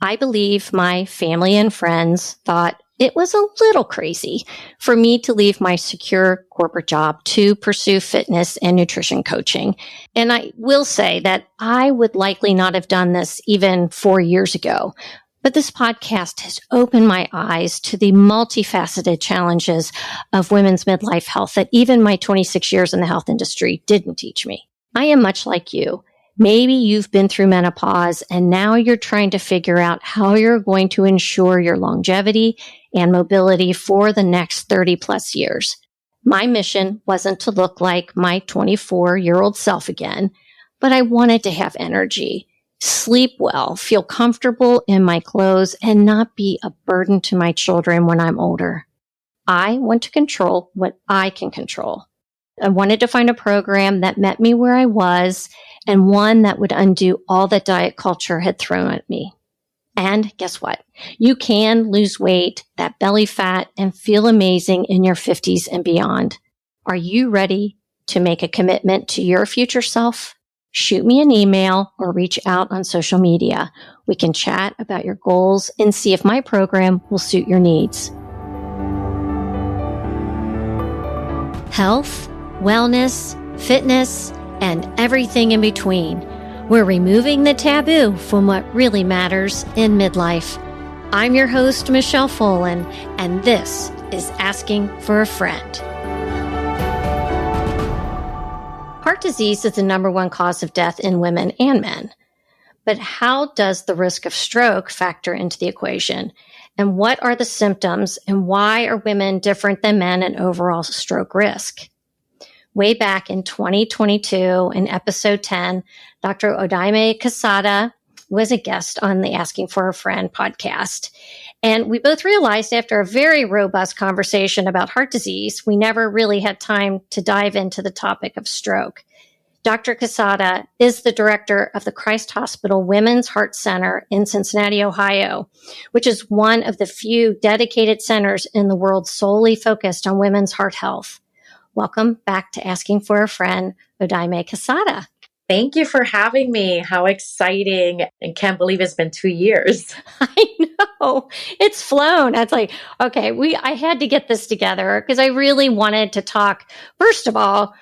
I believe my family and friends thought it was a little crazy for me to leave my secure corporate job to pursue fitness and nutrition coaching. And I will say that I would likely not have done this even 4 years ago. But this podcast has opened my eyes to the multifaceted challenges of women's midlife health that even my 26 years in the health industry didn't teach me. I am much like you. Maybe you've been through menopause and now you're trying to figure out how you're going to ensure your longevity and mobility for the next 30 plus years. My mission wasn't to look like my 24-year-old self again, but I wanted to have energy, sleep well, feel comfortable in my clothes, and not be a burden to my children when I'm older. I want to control what I can control. I wanted to find a program that met me where I was and one that would undo all that diet culture had thrown at me. And guess what? You can lose weight, that belly fat, and feel amazing in your 50s and beyond. Are you ready to make a commitment to your future self? Shoot me an email or reach out on social media. We can chat about your goals and see if my program will suit your needs. Health, wellness, fitness, and everything in between. We're removing the taboo from what really matters in midlife. I'm your host, Michelle Folan, and this is Asking for a Friend. Heart disease is the number one cause of death in women and men. But how does the risk of stroke factor into the equation? And what are the symptoms and why are women different than men in overall stroke risk? Way back in 2022, in episode 10, Dr. Odayme Quesada was a guest on the Asking for a Friend podcast. And we both realized after a very robust conversation about heart disease, we never really had time to dive into the topic of stroke. Dr. Quesada is the director of the Christ Hospital Women's Heart Center in Cincinnati, Ohio, which is one of the few dedicated centers in the world solely focused on women's heart health. Welcome back to Asking for a Friend, Odayme Quesada. Thank you for having me. How exciting. And can't believe it's been 2 years. I know. It's flown. It's like, okay, I had to get this together because I really wanted to talk, first of all,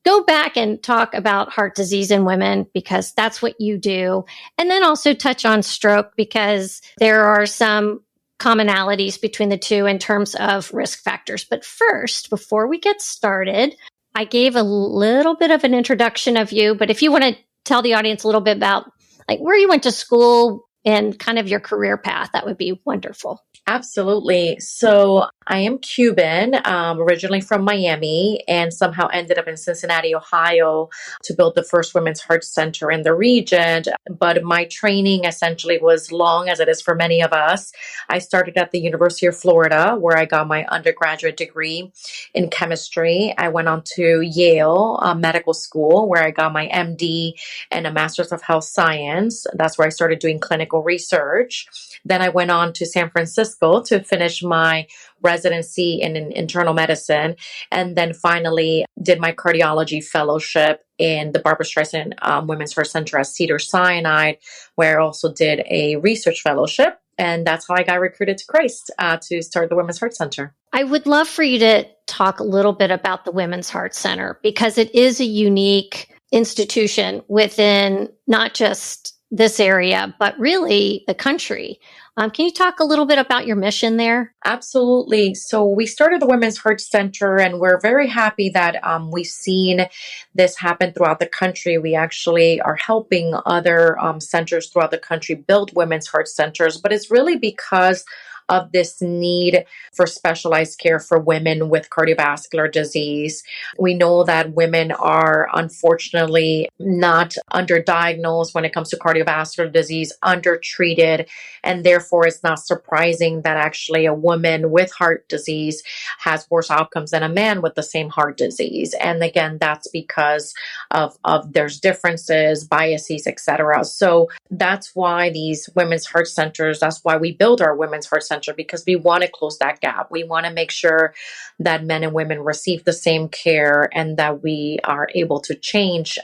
go back and talk about heart disease in women because that's what you do. And then also touch on stroke because there are some commonalities between the two in terms of risk factors. But first, before we get started, I gave a little bit of an introduction of you, but if you want to tell the audience a little bit about like where you went to school and kind of your career path, that would be wonderful. Absolutely. So I am Cuban, originally from Miami, and somehow ended up in Cincinnati, Ohio to build the first women's heart center in the region. But my training essentially was long as it is for many of us. I started at the University of Florida, where I got my undergraduate degree in chemistry. I went on to Yale Medical School, where I got my MD and a Master's of Health Science. That's where I started doing clinical research. Then I went on to San Francisco to finish my residency in internal medicine, and then finally did my cardiology fellowship in the Barbara Streisand Women's Heart Center at Cedars-Sinai, where I also did a research fellowship. And that's how I got recruited to Christ to start the Women's Heart Center. I would love for you to talk a little bit about the Women's Heart Center because it is a unique institution within not just this area, but really the country. Can you talk a little bit about your mission there? Absolutely. So we started the Women's Heart Center, and we're very happy that we've seen this happen throughout the country. We actually are helping other centers throughout the country build women's heart centers, but it's really because of this need for specialized care for women with cardiovascular disease. We know that women are unfortunately not underdiagnosed when it comes to cardiovascular disease, undertreated, and therefore it's not surprising that actually a woman with heart disease has worse outcomes than a man with the same heart disease. And again, that's because of there's differences, biases, etc. So that's why these women's heart centers, that's why we build our women's heart center, because we want to close that gap. We want to make sure that men and women receive the same care and that we are able to change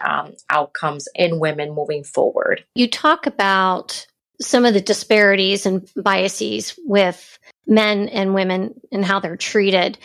outcomes in women moving forward. You talk about some of the disparities and biases with men and women and how they're treated.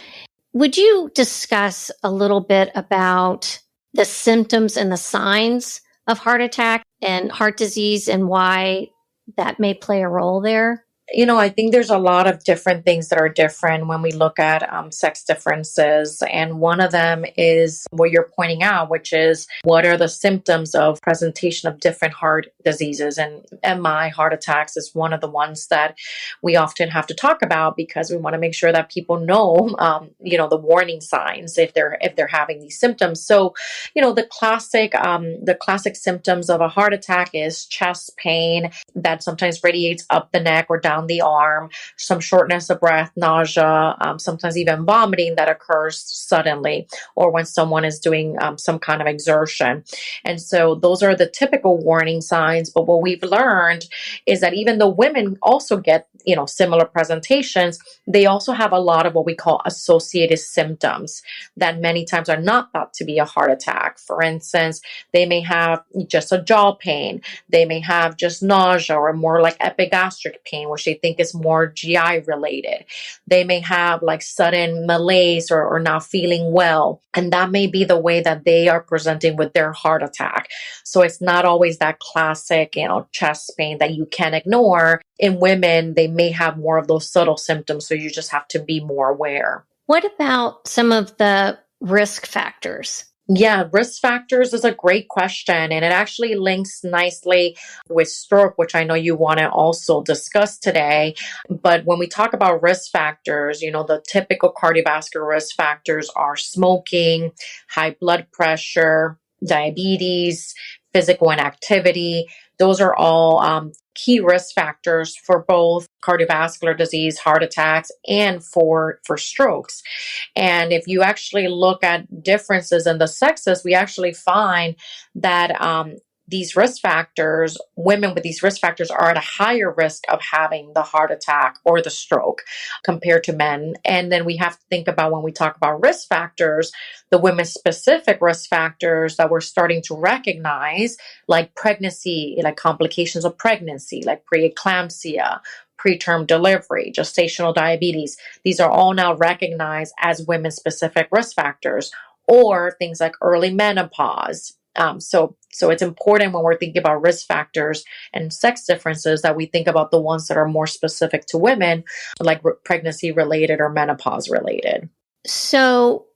Would you discuss a little bit about the symptoms and the signs of heart attack and heart disease and why that may play a role there? I think there's a lot of different things that are different when we look at sex differences. And one of them is what you're pointing out, which is what are the symptoms of presentation of different heart diseases. And MI, heart attacks, is one of the ones that we often have to talk about because we want to make sure that people know, the warning signs if they're having these symptoms. So, the classic symptoms of a heart attack is chest pain that sometimes radiates up the neck or down the arm, some shortness of breath, nausea, sometimes even vomiting that occurs suddenly or when someone is doing some kind of exertion. And so those are the typical warning signs. But what we've learned is that even though women also get, similar presentations, they also have a lot of what we call associated symptoms that many times are not thought to be a heart attack. For instance, they may have just a jaw pain. They may have just nausea or more like epigastric pain, which they think is more GI related. They may have like sudden malaise or not feeling well. And that may be the way that they are presenting with their heart attack. So it's not always that classic, chest pain that you can ignore. In women, they may have more of those subtle symptoms. So you just have to be more aware. What about some of the risk factors? Yeah, risk factors is a great question, and it actually links nicely with stroke, which I know you want to also discuss today. But when we talk about risk factors, the typical cardiovascular risk factors are smoking, high blood pressure, diabetes, physical inactivity. Those are all key risk factors for both cardiovascular disease, heart attacks, and for strokes. And if you actually look at differences in the sexes, we actually find that these risk factors, women with these risk factors are at a higher risk of having the heart attack or the stroke compared to men. And then we have to think about when we talk about risk factors, the women specific risk factors that we're starting to recognize, like pregnancy, like complications of pregnancy, like preeclampsia, preterm delivery, gestational diabetes. These are all now recognized as women-specific risk factors, or things like early menopause. So it's important when we're thinking about risk factors and sex differences that we think about the ones that are more specific to women, like pregnancy related or menopause related. So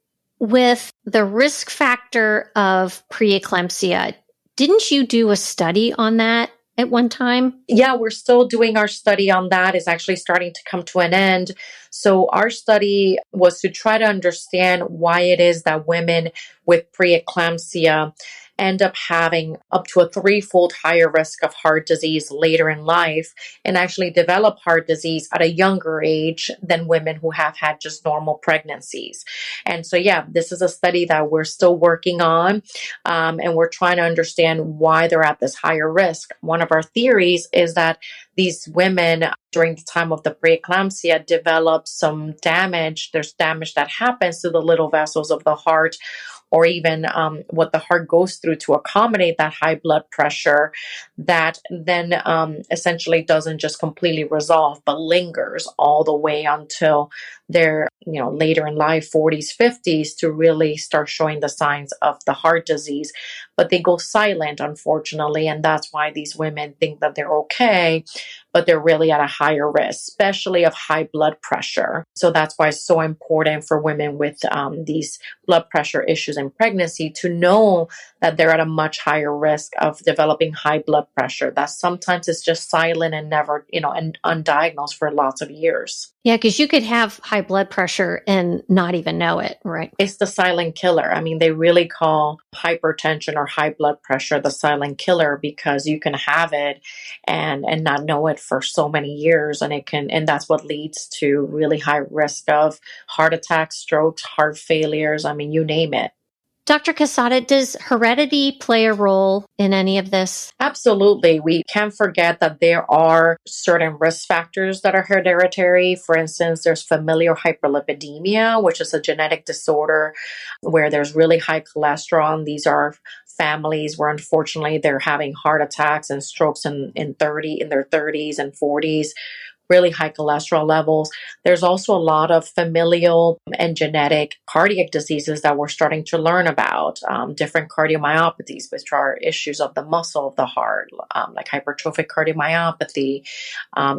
with the risk factor of preeclampsia, didn't you do a study on that at one time? Yeah, we're still doing our study on that. It's actually starting to come to an end. So our study was to try to understand why it is that women with preeclampsia end up having up to a threefold higher risk of heart disease later in life and actually develop heart disease at a younger age than women who have had just normal pregnancies. And so, yeah, this is a study that we're still working on, and we're trying to understand why they're at this higher risk. One of our theories is that these women during the time of the preeclampsia develop some damage. There's damage that happens to the little vessels of the heart, or even what the heart goes through to accommodate that high blood pressure, that then essentially doesn't just completely resolve, but lingers all the way until they're, later in life, 40s, 50s, to really start showing the signs of the heart disease. But they go silent, unfortunately, and that's why these women think that they're okay, but they're really at a higher risk, especially of high blood pressure. So that's why it's so important for women with these blood pressure issues in pregnancy to know that they're at a much higher risk of developing high blood pressure. That sometimes is just silent and never, and undiagnosed for lots of years. Yeah, because you could have high blood pressure and not even know it, right? It's the silent killer. I mean, they really call hypertension or high blood pressure the silent killer because you can have it and not know it for so many years, and that's what leads to really high risk of heart attacks, strokes, heart failures. I mean, you name it. Dr. Quesada, does heredity play a role in any of this? Absolutely. We can't forget that there are certain risk factors that are hereditary. For instance, there's familial hyperlipidemia, which is a genetic disorder where there's really high cholesterol. And these are families where unfortunately they're having heart attacks and strokes in their 30s and 40s, really high cholesterol levels. There's also a lot of familial and genetic cardiac diseases that we're starting to learn about, different cardiomyopathies, which are issues of the muscle of the heart, like hypertrophic cardiomyopathy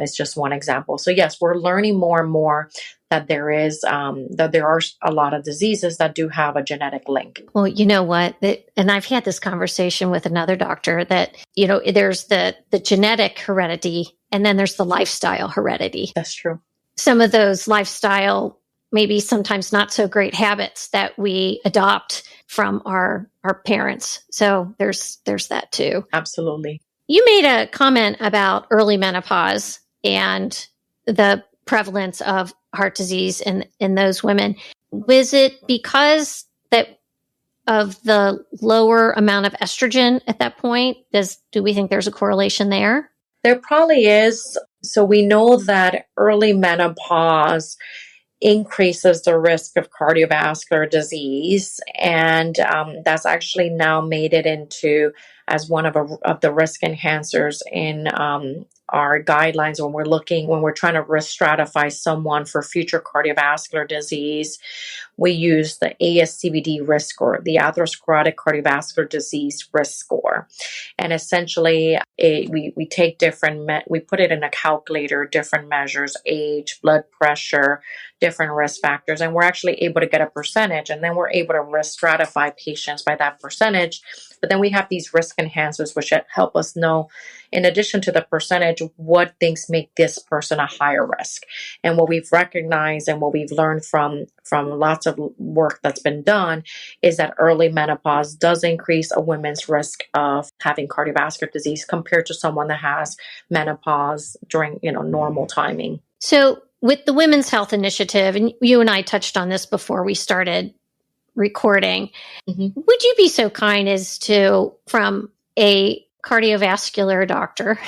is just one example. So yes, we're learning more and more that there are a lot of diseases that do have a genetic link. Well, you know what? And I've had this conversation with another doctor that, there's the genetic heredity and then there's the lifestyle heredity. That's true. Some of those lifestyle, maybe sometimes not so great habits that we adopt from our parents. So there's that too. Absolutely. You made a comment about early menopause and the prevalence of heart disease in those women. Was it because of the lower amount of estrogen at that point? Do we think there's a correlation there? There probably is. So we know that early menopause increases the risk of cardiovascular disease, and that's actually now made it into as one of the risk enhancers in our guidelines when we're trying to risk stratify someone for future cardiovascular disease. We use the ASCVD risk score, the atherosclerotic cardiovascular disease risk score. And essentially, we take we put it in a calculator, different measures, age, blood pressure, different risk factors, and we're actually able to get a percentage. And then we're able to risk stratify patients by that percentage. But then we have these risk enhancers, which help us know, in addition to the percentage, what things make this person a higher risk. And what we've recognized and what we've learned from lots of work that's been done is that early menopause does increase a woman's risk of having cardiovascular disease compared to someone that has menopause during, normal timing. So with the Women's Health Initiative, and you and I touched on this before we started recording, would you be so kind as to, from a cardiovascular doctor,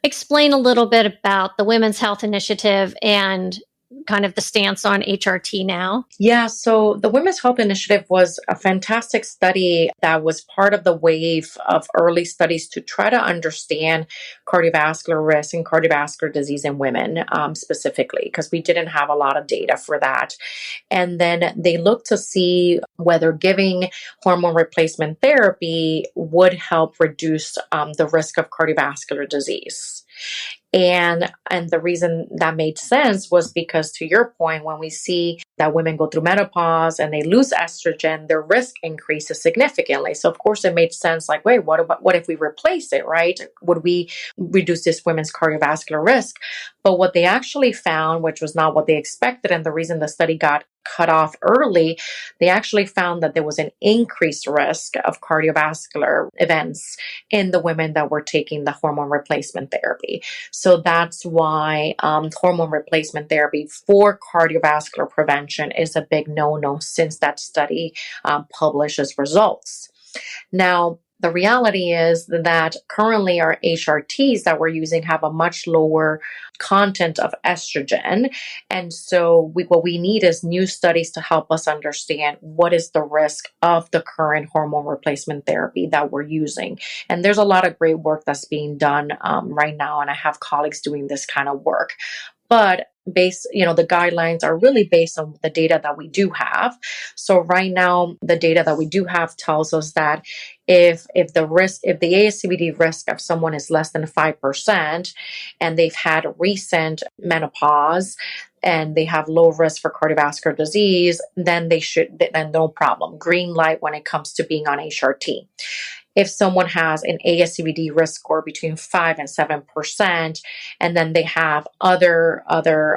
explain a little bit about the Women's Health Initiative and kind of the stance on HRT now? Yeah, so the Women's Health Initiative was a fantastic study that was part of the wave of early studies to try to understand cardiovascular risk and cardiovascular disease in women specifically, because we didn't have a lot of data for that. And then they looked to see whether giving hormone replacement therapy would help reduce the risk of cardiovascular disease. And the reason that made sense was because, to your point, when we see that women go through menopause and they lose estrogen, their risk increases significantly. So of course it made sense, like, wait, what if we replace it, right? Would we reduce this women's cardiovascular risk? But what they actually found, which was not what they expected, and the reason the study got cut off early, they actually found that there was an increased risk of cardiovascular events in the women that were taking the hormone replacement therapy. So that's why hormone replacement therapy for cardiovascular prevention is a big no-no since that study publishes results. Now, the reality is that currently our HRTs that we're using have a much lower content of estrogen. And so what we need is new studies to help us understand what is the risk of the current hormone replacement therapy that we're using. And there's a lot of great work that's being done right now, and I have colleagues doing this kind of work. But the guidelines are really based on the data that we do have. So right now, the data that we do have tells us that if the ASCVD risk of someone is less than 5% and they've had recent menopause and they have low risk for cardiovascular disease, then no problem. Green light when it comes to being on HRT. If someone has an ASCVD risk score between 5 and 7%, and then they have other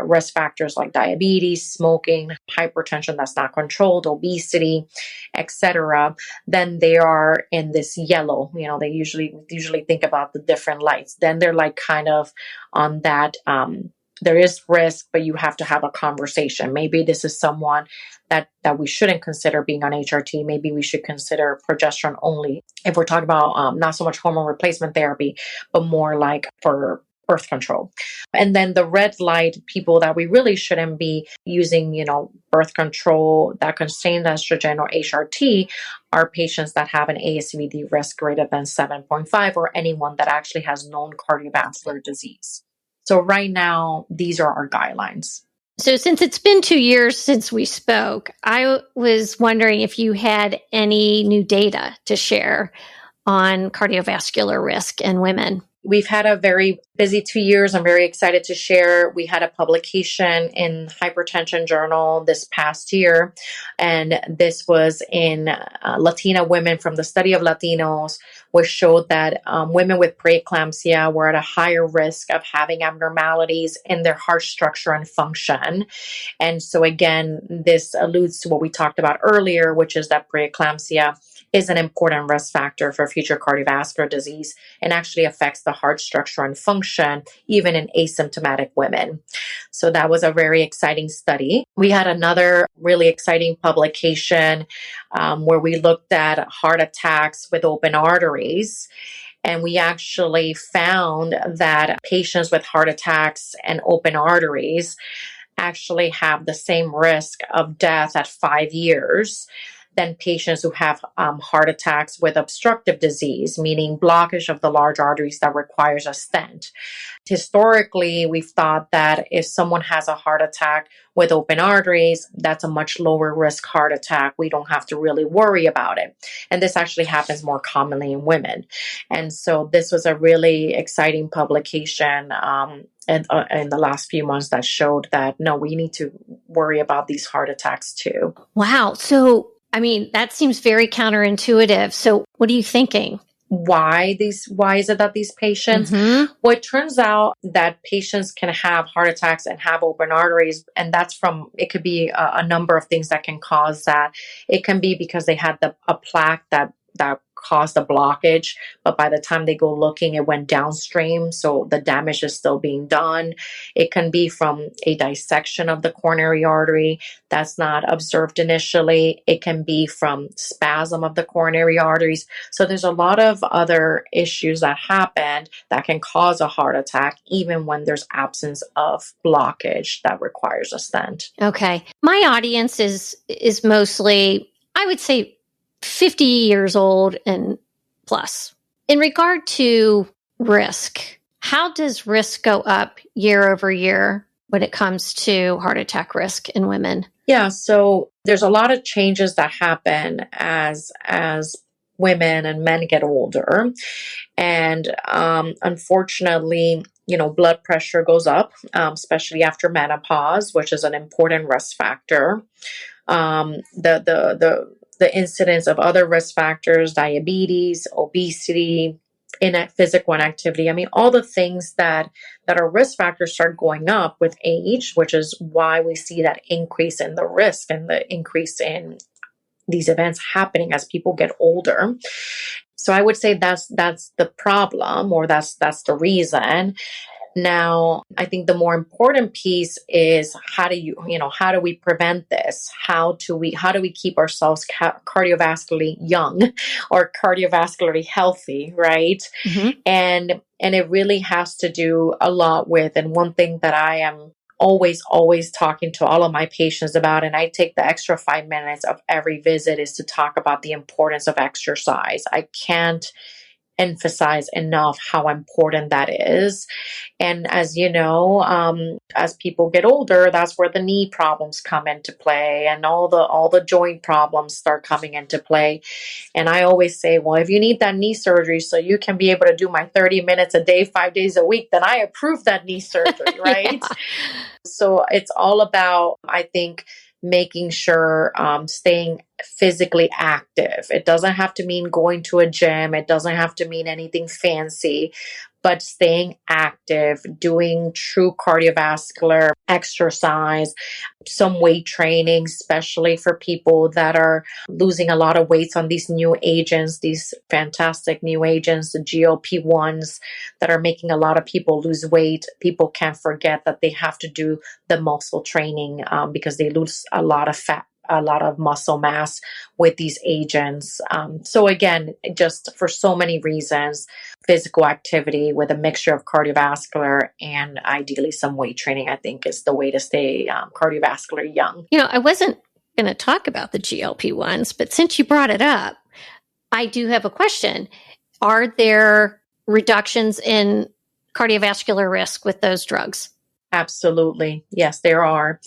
risk factors like diabetes, smoking, hypertension that's not controlled, obesity, etc., then they are in this yellow. They usually think about the different lights. Then they're like kind of on that there is risk, but you have to have a conversation. Maybe this is someone that we shouldn't consider being on HRT. Maybe we should consider progesterone only. If we're talking about not so much hormone replacement therapy, but more like for birth control. And then the red light people that we really shouldn't be using, birth control that contains estrogen or HRT are patients that have an ASCVD risk greater than 7.5 or anyone that actually has known cardiovascular disease. So right now, these are our guidelines. So since it's been 2 years since we spoke, I was wondering if you had any new data to share on cardiovascular risk in women. We've had a very busy 2 years. I'm very excited to share. We had a publication in Hypertension Journal this past year, and this was in Latina women from the study of Latinos, which showed that women with preeclampsia were at a higher risk of having abnormalities in their heart structure and function. And so again, this alludes to what we talked about earlier, which is that preeclampsia is an important risk factor for future cardiovascular disease and actually affects the heart structure and function, even in asymptomatic women. So that was a very exciting study. We had another really exciting publication where we looked at heart attacks with open arteries. And we actually found that patients with heart attacks and open arteries actually have the same risk of death at 5 years than patients who have heart attacks with obstructive disease, meaning blockage of the large arteries that requires a stent. Historically, we've thought that if someone has a heart attack with open arteries, that's a much lower risk heart attack. We don't have to really worry about it. And this actually happens more commonly in women. And so this was a really exciting publication in the last few months that showed that, no, we need to worry about these heart attacks too. Wow. So, that seems very counterintuitive. So what are you thinking? Why is it that these patients, well, it turns out that patients can have heart attacks and have open arteries. And it could be a number of things that can cause that. It can be because they had a plaque that caused a blockage, but by the time they go looking, it went downstream. So the damage is still being done. It can be from a dissection of the coronary artery that's not observed initially. It can be from spasm of the coronary arteries. So there's a lot of other issues that happen that can cause a heart attack, even when there's absence of blockage that requires a stent. Okay. My audience is mostly, I would say, 50 years old and plus. In regard to risk, how does risk go up year over year when it comes to heart attack risk in women? Yeah, so there's a lot of changes that happen as women and men get older. And unfortunately, blood pressure goes up, especially after menopause, which is an important risk factor. The incidence of other risk factors, diabetes, obesity, physical inactivity. All the things that are risk factors start going up with age, which is why we see that increase in the risk and the increase in these events happening as people get older. So I would say that's the problem, or that's the reason. Now, I think the more important piece is how do we prevent this? How do we keep ourselves cardiovascularly young or cardiovascularly healthy, right? Mm-hmm. And it really has to do a lot with, and one thing that I am always talking to all of my patients about, and I take the extra 5 minutes of every visit, is to talk about the importance of exercise. I can't emphasize enough how important that is. And as you know, as people get older, that's where the knee problems come into play, and all the joint problems start coming into play. And I always say, well, if you need that knee surgery so you can be able to do my 30 minutes a day, 5 days a week, then I approve that knee surgery, right? Yeah. So it's all about, I think, making sure staying physically active. It doesn't have to mean going to a gym. It doesn't have to mean anything fancy, but staying active, doing true cardiovascular exercise, some weight training, especially for people that are losing a lot of weight on these new agents, these fantastic new agents, the GLP-1s that are making a lot of people lose weight. People can't forget that they have to do the muscle training because they lose a lot of fat, a lot of muscle mass with these agents. So again, just for so many reasons, physical activity with a mixture of cardiovascular and ideally some weight training, I think is the way to stay cardiovascular young. I wasn't going to talk about the GLP-1s, but since you brought it up, I do have a question. Are there reductions in cardiovascular risk with those drugs? Absolutely. Yes, there are.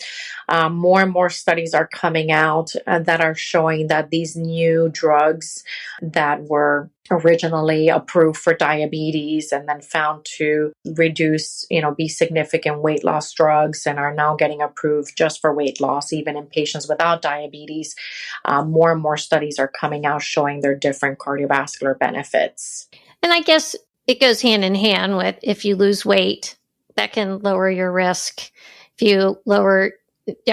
More and more studies are coming out that are showing that these new drugs that were originally approved for diabetes and then found to reduce, be significant weight loss drugs and are now getting approved just for weight loss, even in patients without diabetes. More and more studies are coming out showing their different cardiovascular benefits. And I guess it goes hand in hand with if you lose weight, that can lower your risk. If you lower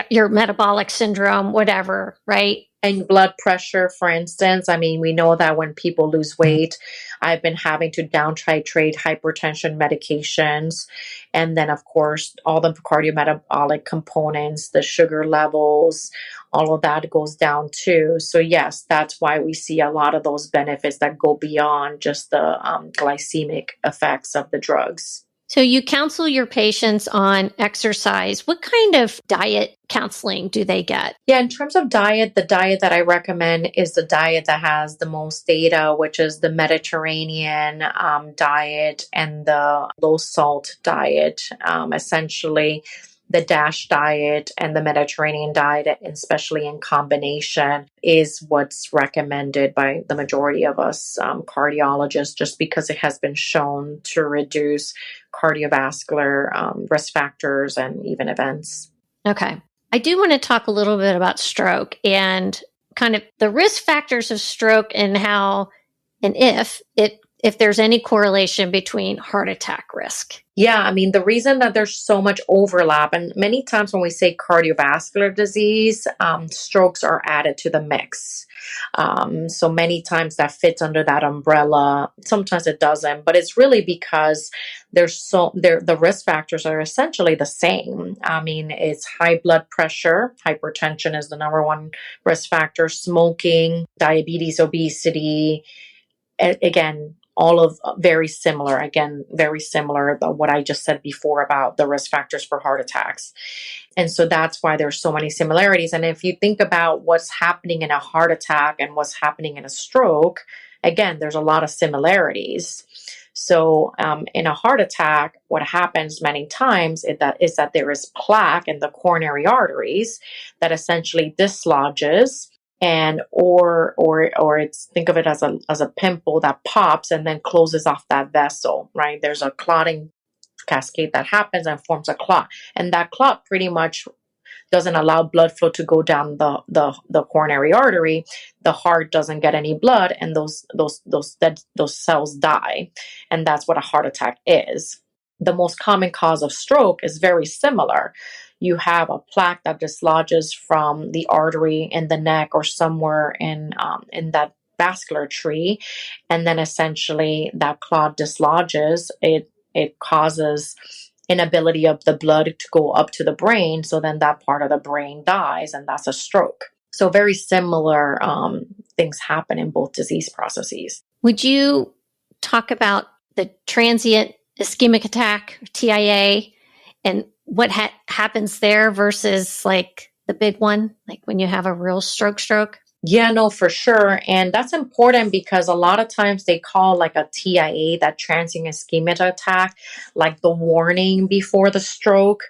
your metabolic syndrome, whatever, right? And blood pressure, for instance. I mean, we know that when people lose weight, I've been having to down titrate hypertension medications. And then, of course, all the cardiometabolic components, the sugar levels, all of that goes down too. So yes, that's why we see a lot of those benefits that go beyond just the glycemic effects of the drugs. So you counsel your patients on exercise. What kind of diet counseling do they get? Yeah, in terms of diet, the diet that I recommend is the diet that has the most data, which is the Mediterranean diet and the low salt diet. Essentially, the DASH diet and the Mediterranean diet, especially in combination, is what's recommended by the majority of us cardiologists, just because it has been shown to reduce cardiovascular risk factors and even events. Okay. I do want to talk a little bit about stroke and kind of the risk factors of stroke and how and if there's any correlation between heart attack risk. Yeah, I mean, the reason that there's so much overlap, and many times when we say cardiovascular disease, strokes are added to the mix. So many times that fits under that umbrella. Sometimes it doesn't, but it's really because the risk factors are essentially the same. I mean, it's high blood pressure, hypertension is the number one risk factor, smoking, diabetes, obesity. Again, all of very similar to what I just said before about the risk factors for heart attacks. And so that's why there's so many similarities. And if you think about what's happening in a heart attack and what's happening in a stroke, again, there's a lot of similarities. So in a heart attack, what happens many times is that there is plaque in the coronary arteries that essentially dislodges, and or it's, think of it as a pimple that pops and then closes off that vessel, right? There's a clotting cascade that happens and forms a clot, and that clot pretty much doesn't allow blood flow to go down the coronary artery. The heart doesn't get any blood, and those cells die, and that's what a heart attack is. The most common cause of stroke is very similar. You have a plaque that dislodges from the artery in the neck or somewhere in that vascular tree, and then essentially that clot dislodges. It causes inability of the blood to go up to the brain, so then that part of the brain dies, and that's a stroke. So very similar things happen in both disease processes. Would you talk about the transient ischemic attack, TIA, and what happens there versus like the big one, like when you have a real stroke? Yeah, no, for sure. And that's important because a lot of times they call like a TIA, that transient ischemic attack, like the warning before the stroke.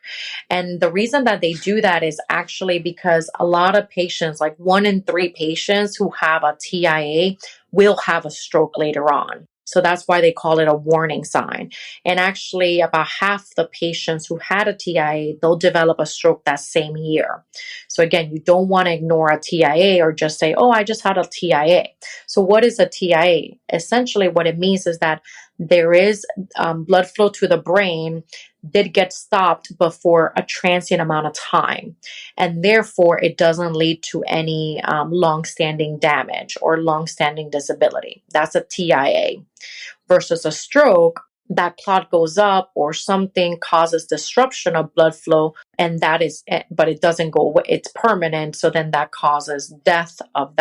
And the reason that they do that is actually because a lot of patients, like 1 in 3 patients who have a TIA, will have a stroke later on. So that's why they call it a warning sign. And actually, about half the patients who had a TIA, they'll develop a stroke that same year. So again, you don't want to ignore a TIA or just say, oh, I just had a TIA. So what is a TIA? Essentially, what it means is that there is blood flow to the brain did get stopped before a transient amount of time. And therefore, it doesn't lead to any long-standing damage or long-standing disability. That's a TIA. Versus a stroke, that clot goes up or something causes disruption of blood flow, and that is, but it doesn't go away, it's permanent. So then that causes death of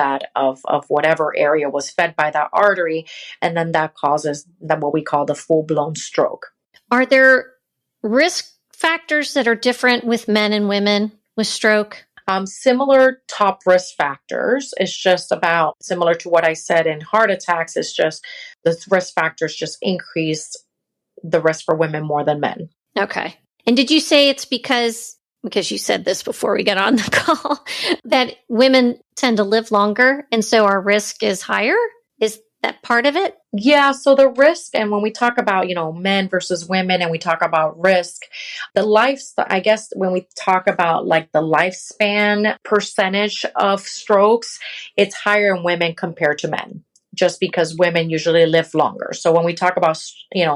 whatever area was fed by that artery, and then that causes what we call the full-blown stroke. Are there risk factors that are different with men and women with stroke? Similar top risk factors. It's just about similar to what I said in heart attacks. It's just the risk factors just increase the risk for women more than men. Okay. And did you say it's because you said this before we got on the call, that women tend to live longer and so our risk is higher? Is that part of it? Yeah, so the risk, and when we talk about, men versus women and we talk about risk, I guess when we talk about like the lifespan percentage of strokes, it's higher in women compared to men, just because women usually live longer. So when we talk about,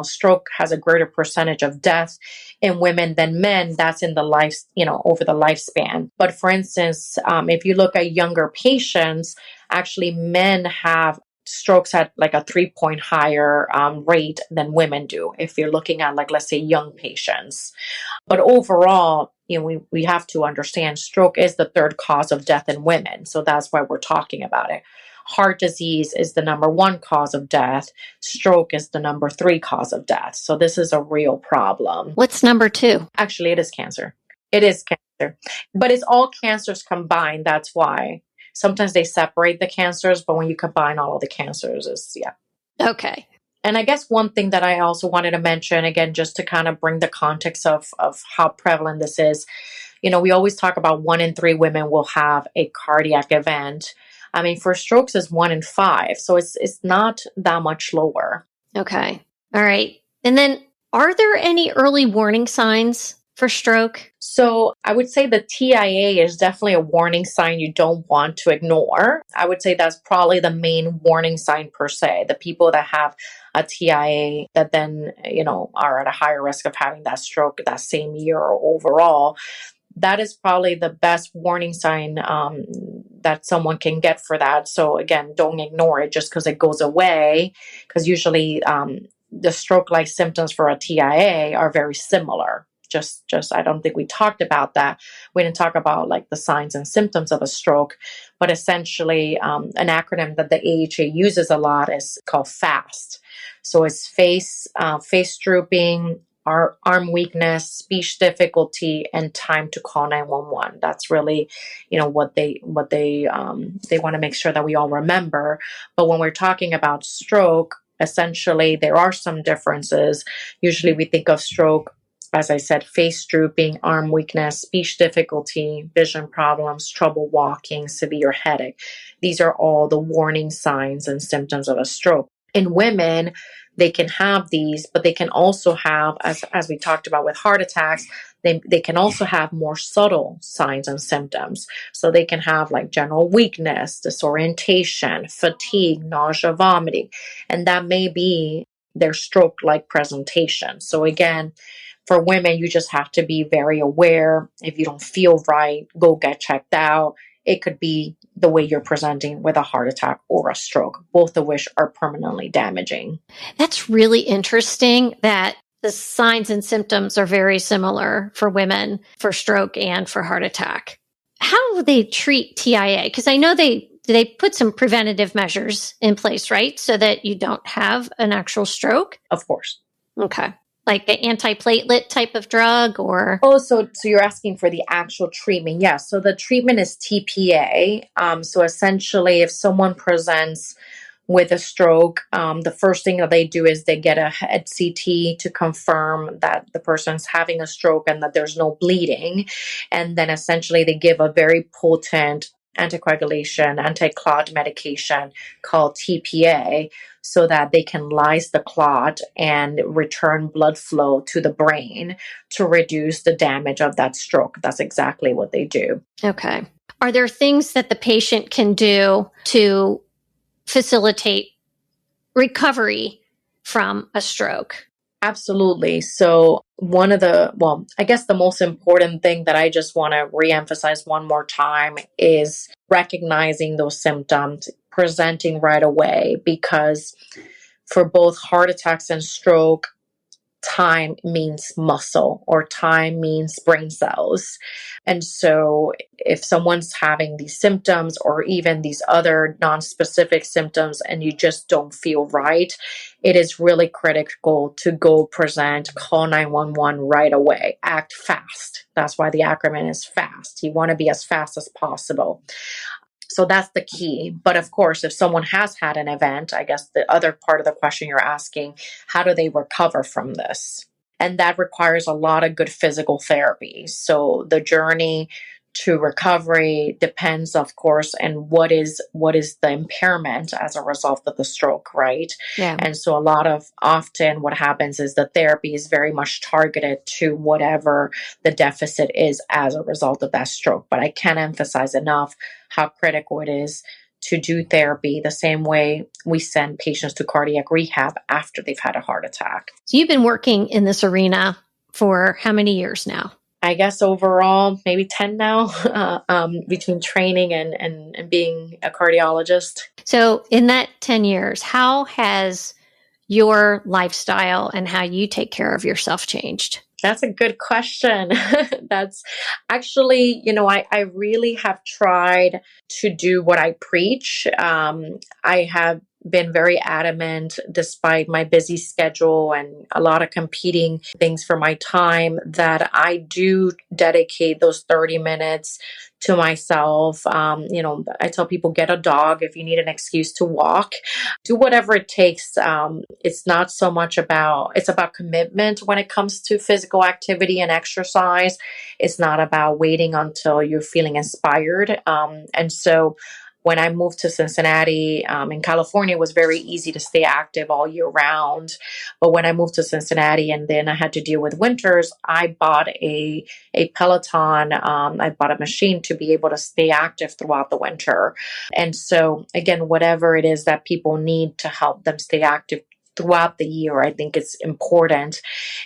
stroke has a greater percentage of death in women than men, that's in the life, over the lifespan. But for instance, if you look at younger patients, actually men have strokes at like a 3-point higher rate than women do if you're looking at, like, let's say young patients. But overall, we have to understand stroke is the third cause of death in women. So that's why we're talking about it. Heart disease is the number 1 cause of death. Stroke is the number 3 cause of death. So this is a real problem. What's number 2? Actually, it is cancer. It is cancer. But it's all cancers combined. That's why. Sometimes they separate the cancers, but when you combine all of the cancers, Okay. And I guess one thing that I also wanted to mention, again, just to kind of bring the context of how prevalent this is, we always talk about 1 in 3 women will have a cardiac event. I mean, for strokes, it's 1 in 5. So it's not that much lower. Okay. All right. And then are there any early warning signs for stroke? So I would say the TIA is definitely a warning sign you don't want to ignore. I would say that's probably the main warning sign per se. The people that have a TIA that then, are at a higher risk of having that stroke that same year or overall, that is probably the best warning sign that someone can get for that. So again, don't ignore it just because it goes away, because usually the stroke-like symptoms for a TIA are very similar. Just I don't think we talked about that. We didn't talk about like the signs and symptoms of a stroke, but essentially an acronym that the AHA uses a lot is called FAST. So it's face drooping, arm weakness, speech difficulty, and time to call 911. That's really, what they want to make sure that we all remember. But when we're talking about stroke, essentially there are some differences. Usually we think of stroke, as I said, face drooping, arm weakness, speech difficulty, vision problems, trouble walking, severe headache. These are all the warning signs and symptoms of a stroke. In women, they can have these, but they can also have, as we talked about with heart attacks, they can also have more subtle signs and symptoms. So they can have like general weakness, disorientation, fatigue, nausea, vomiting, and that may be their stroke-like presentation. So again, for women, you just have to be very aware. If you don't feel right, go get checked out. It could be the way you're presenting with a heart attack or a stroke, both of which are permanently damaging. That's really interesting that the signs and symptoms are very similar for women for stroke and for heart attack. How do they treat TIA? Because I know they put some preventative measures in place, right? So that you don't have an actual stroke? Of course. Okay. Like the antiplatelet type of drug or? Oh, so you're asking for the actual treatment. Yes. So the treatment is TPA. So essentially, if someone presents with a stroke, the first thing that they do is they get a head CT to confirm that the person's having a stroke and that there's no bleeding. And then essentially they give a very potent anticoagulation, anti-clot medication called TPA, so that they can lyse the clot and return blood flow to the brain to reduce the damage of that stroke. That's exactly what they do. Okay. Are there things that the patient can do to facilitate recovery from a stroke? Absolutely. So I guess the most important thing that I just want to reemphasize one more time is recognizing those symptoms, presenting right away, because for both heart attacks and stroke, time means muscle, or time means brain cells. And so if someone's having these symptoms or even these other non-specific symptoms and you just don't feel right, it is really critical to go present, call 911 right away, act fast. That's why the acronym is FAST. You want to be as fast as possible. So that's the key. But of course, if someone has had an event, I guess the other part of the question you're asking, how do they recover from this? And that requires a lot of good physical therapy. So the journey to recovery depends, of course, and what is the impairment as a result of the stroke, right? Yeah. And so often what happens is the therapy is very much targeted to whatever the deficit is as a result of that stroke. But I can't emphasize enough how critical it is to do therapy the same way we send patients to cardiac rehab after they've had a heart attack. So you've been working in this arena for how many years now? I guess overall, maybe 10 now, between training and being a cardiologist. So in that 10 years, how has your lifestyle and how you take care of yourself changed? That's a good question. That's actually, I really have tried to do what I preach. I have been very adamant, despite my busy schedule and a lot of competing things for my time, that I do dedicate those 30 minutes to myself. I tell people, get a dog if you need an excuse to walk. Do whatever it takes. It's not so much it's about commitment when it comes to physical activity and exercise. It's not about waiting until you're feeling inspired. And so when I moved to Cincinnati, in California, it was very easy to stay active all year round. But when I moved to Cincinnati and then I had to deal with winters, I bought a Peloton. I bought a machine to be able to stay active throughout the winter. And so, again, whatever it is that people need to help them stay active throughout the year, I think it's important.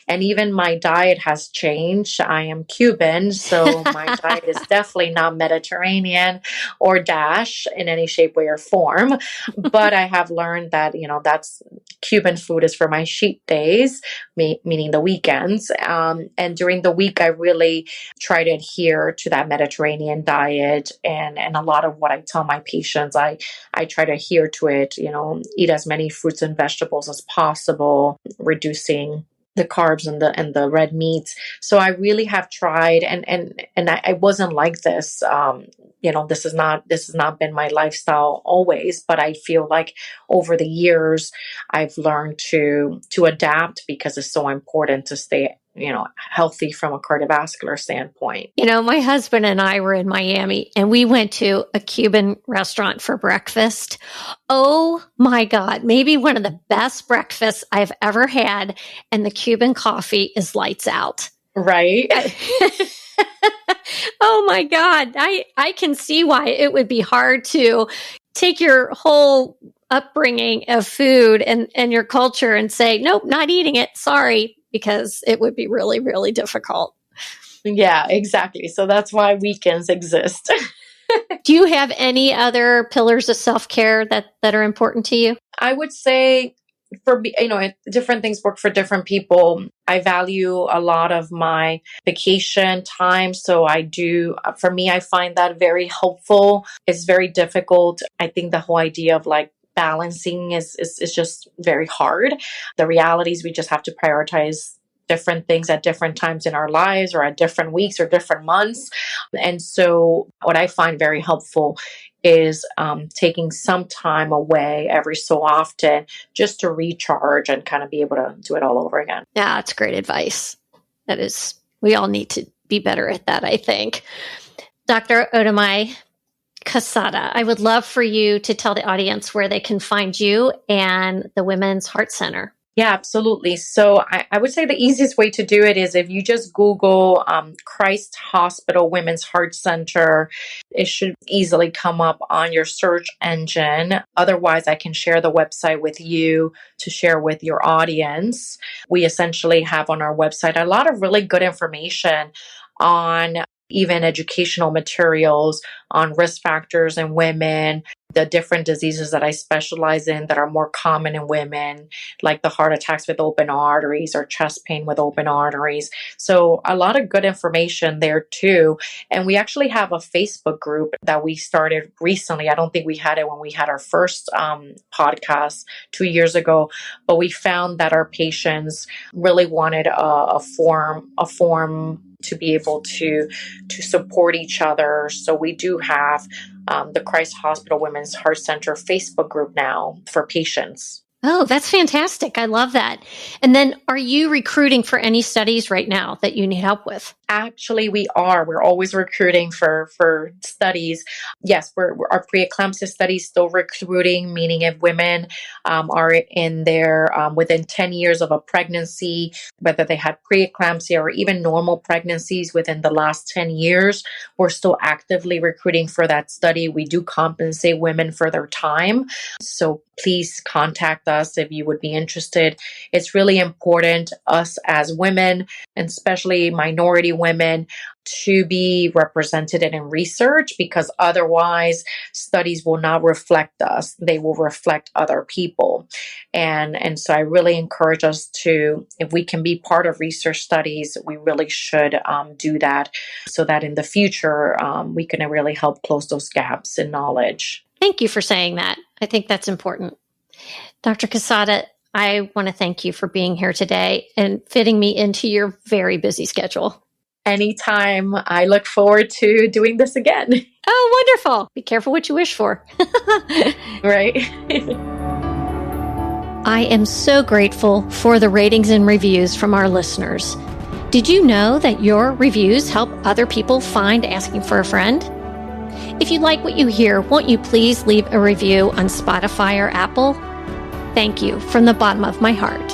And even my diet has changed. I am Cuban, so my diet is definitely not Mediterranean or DASH in any shape, way, or form. But I have learned that, that's Cuban food is for my cheat days, meaning the weekends. And during the week, I really try to adhere to that Mediterranean diet. And a lot of what I tell my patients, I try to adhere to it, eat as many fruits and vegetables as possible, reducing the carbs and the red meats. So I really have tried, and I wasn't like this. This has not been my lifestyle always, but I feel like over the years I've learned to adapt, because it's so important to stay healthy from a cardiovascular standpoint. My husband and I were in Miami and we went to a Cuban restaurant for breakfast. Oh my God, maybe one of the best breakfasts I've ever had. And the Cuban coffee is lights out. Right. Oh my God. I can see why it would be hard to take your whole upbringing of food and your culture and say, nope, not eating it. Sorry. Because it would be really, really difficult. Yeah, exactly. So that's why weekends exist. Do you have any other pillars of self-care that are important to you? I would say for me, different things work for different people. I value a lot of my vacation time. So for me, I find that very helpful. It's very difficult. I think the whole idea of balancing is just very hard. The reality is we just have to prioritize different things at different times in our lives, or at different weeks or different months. And so what I find very helpful is taking some time away every so often just to recharge and kind of be able to do it all over again. Yeah, that's great advice. We all need to be better at that, I think. Dr. Odayme, Quesada, I would love for you to tell the audience where they can find you and the Women's Heart Center. Yeah, absolutely. So I would say the easiest way to do it is if you just Google Christ Hospital Women's Heart Center, it should easily come up on your search engine. Otherwise, I can share the website with you to share with your audience. We essentially have on our website a lot of really good information on even educational materials on risk factors in women, the different diseases that I specialize in that are more common in women, like the heart attacks with open arteries or chest pain with open arteries. So a lot of good information there too. And we actually have a Facebook group that we started recently. I don't think we had it when we had our first podcast 2 years ago, but we found that our patients really wanted a forum to be able to support each other. So we do have the Christ Hospital Women's Heart Center Facebook group now for patients. Oh, that's fantastic. I love that. And then are you recruiting for any studies right now that you need help with? Actually, we are. We're always recruiting for studies. Yes, our preeclampsia study still recruiting, meaning if women are in their within 10 years of a pregnancy, whether they had preeclampsia or even normal pregnancies within the last 10 years, we're still actively recruiting for that study. We do compensate women for their time. So please contact us if you would be interested. It's really important, us as women, and especially minority women, to be represented in research, because otherwise studies will not reflect us. They will reflect other people. And so I really encourage us to, if we can be part of research studies, we really should do that so that in the future we can really help close those gaps in knowledge. Thank you for saying that. I think that's important. Dr. Quesada, I want to thank you for being here today and fitting me into your very busy schedule. Anytime. I look forward to doing this again. Oh, wonderful. Be careful what you wish for. Right. I am so grateful for the ratings and reviews from our listeners. Did you know that your reviews help other people find Asking for a Friend? If you like what you hear, won't you please leave a review on Spotify or Apple? Thank you from the bottom of my heart.